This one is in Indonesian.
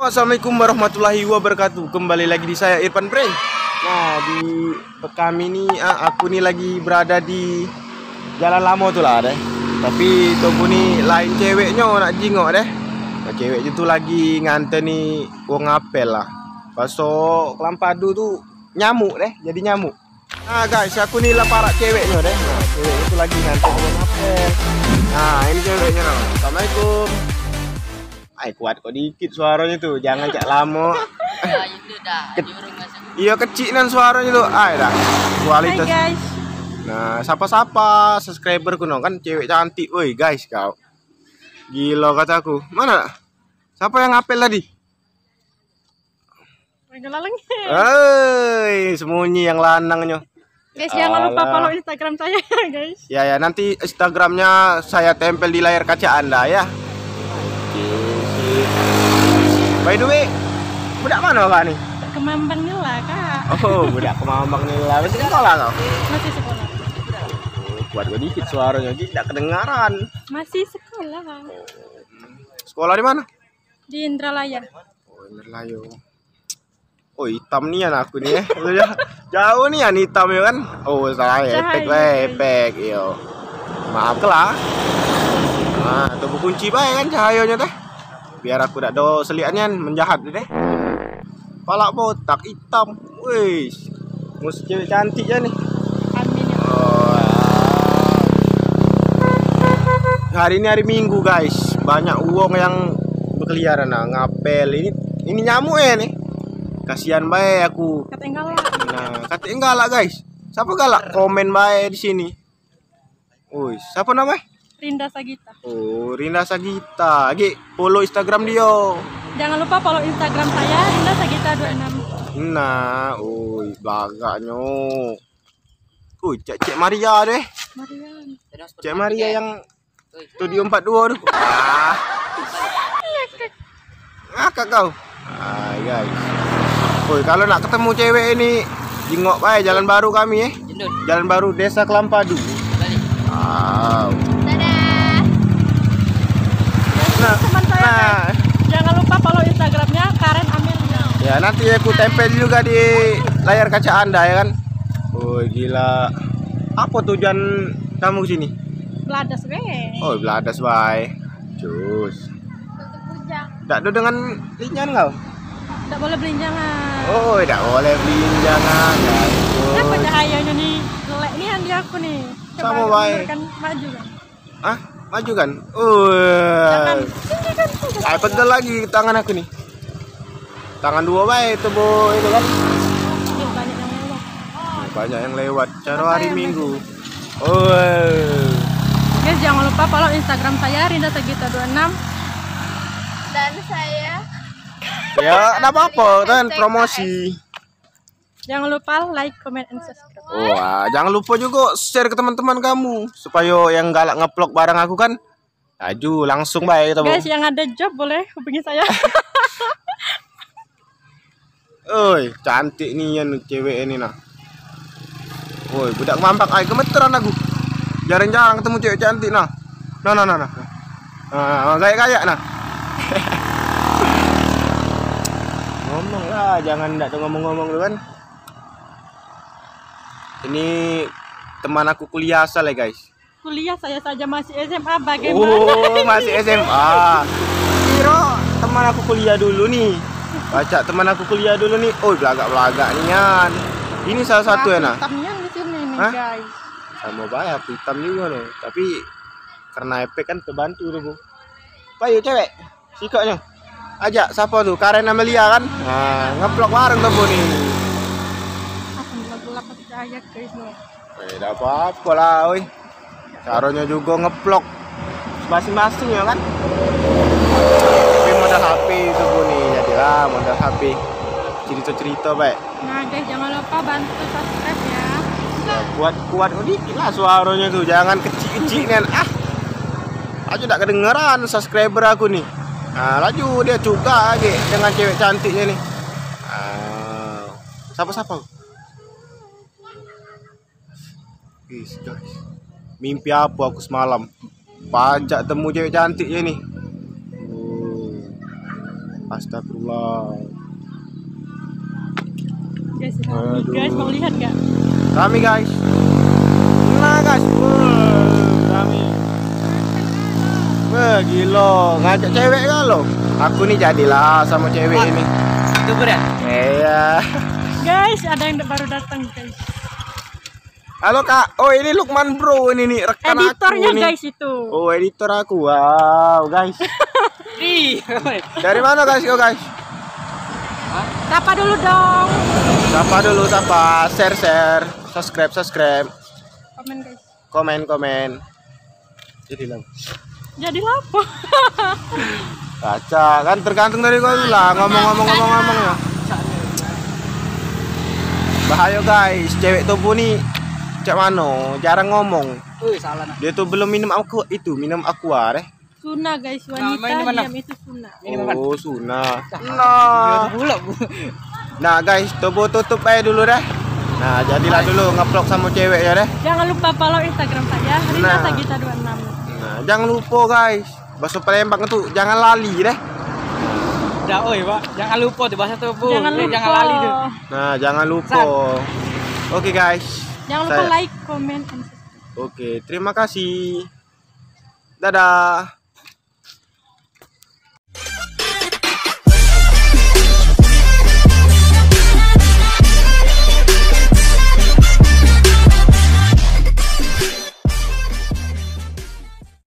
Assalamualaikum warahmatullahi wabarakatuh. Kembali lagi di saya Irfan Prank. Nah, di kami ini aku nih lagi berada di Jalan Lamo tuh lah deh. Tapi tunggu nih lain ceweknya nak jingok deh. Nah, cewek itu lagi nganteni wong apel lah. Pasok Kelampadu tuh nyamuk deh, jadi nyamuk. Nah guys, aku nih lah para ceweknya deh. Nah, cewek itu lagi nganteni wong apel. Nah, ini ceweknya nah. Assalamualaikum. Kuat kok dikit suaranya tuh, jangan cak lama. Ya itu dah, Iya kecil nan suaranya tuh. Dah. Kualitas. Hai guys. Nah, sapa-sapa subscriber ku kan cewek cantik. Woi guys kau. Gila kataku. Mana? Siapa yang ngapel tadi? Sembunyi yang lanangnya. Guys, jangan lupa follow Instagram saya guys. Ya nanti Instagramnya saya tempel di layar kaca Anda ya. By the way, budak mana kak nih? Kemambang Nila kak. Oh, budak Kemambang Nila. Masih sekolah kau? Masih sekolah. Kuat gue dikit suaranya, tidak kedengaran. Masih sekolah. Sekolah di mana? Di Indralaya. Oh, Indralaya. Oh, hitam nih aku nih ya. Jauh nih hitam ya kan? Oh, salah efek yo. Maaf lah. Nah, tubuh kunci baik kan cahayanya teh. Biar aku tidak do seliannya menjahat deh. Palak botak hitam. Wis. Mus cewek cantik ya nih. Amin ya. Hari ini hari Minggu guys. Banyak uang yang berkeliaran ngapel ini nyamuk ya nih. Kasihan bae aku. Kata enggak. Nah, kata enggak lah guys. Siapa galak komen bae di sini? Wih, siapa namanya? Rinda Sagita. Oh, Rinda Sagita. Follow Instagram dia. Jangan lupa follow Instagram saya Rinda Sagita 26. Nah, belagaknya. Cek Maria deh. Marian. Cek Maria yang Studio 42 tuh. Ngakak kau. Guys. Kalau nak ketemu cewek ini jingok bae Jalan Baru kami ya. Jalan Baru Desa Kelampadu. Nah, jangan lupa follow Instagramnya Karen Amelia. Ya nanti aku tempel juga di layar kaca Anda ya kan. Gila. Apa tujuan kamu sini? Beladas be. Oh, beladas bae. Cus. Tidak ada dengan linjan kau? Tidak boleh belinjangan. Oh, tidak boleh belinjangan. Kenapa cahayanya nih jelek nih handi aku nih. Sama baik. Kan maju kan. Maju kan? Pegel lagi tangan aku nih. Tangan dua baik itu bu itu kan. Banyak yang lewat. Banyak yang lewat. Cara hari Minggu. Guys, jangan lupa follow Instagram saya Rinda Sagita 26. Dan saya. Ya, enggak apa-apa kan promosi. Jangan lupa like, comment, and subscribe. Jangan lupa juga share ke teman-teman kamu supaya yang galak ngeplok barang aku kan. Laju langsung baik kita. Guys, yang ada job boleh hubungi saya. Cantik nih yang cewek ini nah. Budak Kemambang gemeteran aku. Jarang-jarang ketemu cewek cantik nah. Nah, kayak nah. Ngomong lah, jangan ndak ngomong-ngomong lu kan. Ini teman aku kuliah asal ya guys. Kuliah saya saja masih SMA, bagaimana? Masih SMA. Kira teman aku kuliah dulu nih. Baca teman aku kuliah dulu nih. Belagak-belagak nian. Ini salah satu ya nah. Hitamnya di sini nih guys. Sama baik aku hitam juga loh. Tapi karena efek kan terbantu tuh bu. Payu cewek, sikoknya. Ajak siapa tuh? Karen Amelia kan? Nah, ngeplok bareng tuh bu nih. Gelap cahaya guys nih. Tidak apa-apa lah, caranya juga ngeplok masing-masing ya kan. Tapi modal HP itu bu nih, jadilah modal HP. Cerita-cerita baik. Nah guys, jangan lupa bantu subscribe ya. Kuat dikit lah suaranya tuh, jangan kecil-kecil nih. Aja tidak kedengeran subscriber aku nih. Nah, laju dia juga lagi dengan cewek cantiknya nih. Siapa? Guys. Mimpi apa aku semalam? Pajak temu cewek cantiknya nih. Astagfirullah. Guys, Aduh. guys mau lihat gak? Kami guys. Nah guys. Kami. Wah gila, ngajak cewek kan lo? Aku nih jadilah sama cewek ini. Itu berat. Iya. Guys, ada yang baru datang guys. Halo kak, oh ini Lukman bro ini nih rekan Editornya aku nih. guys itu. Oh editor aku, wow guys. Dari mana guys kau guys? Sapa dulu dong. Sapa dulu, sapa, share, subscribe, Komen guys. komen. Jadi lang. Jadi apa? Kaca kan tergantung dari kau lah ngomong ya. Bahaya guys, cewek tubuh nih cak mano, jarang ngomong. Salah nah. Dia tuh belum minum aqua deh. Sunnah guys, Nah, wanita main di mana? diam itu sunnah. Oh sunnah. Nah, nah guys, tubuh tutup aja dulu deh. Nah jadilah dulu ngeplok sama cewek ya deh. Jangan lupa follow Instagram saya Rina Nah. Sagita 26. Nah jangan lupa guys, bakso Palembang itu jangan lali deh. Pak. Jangan lupa tuh bahasa tuh, Bu. Jangan lupa. Jangan lali tuh. Nah jangan lupa. Oke guys. Jangan lupa like, comment, and subscribe. Oke, terima kasih. Dadah.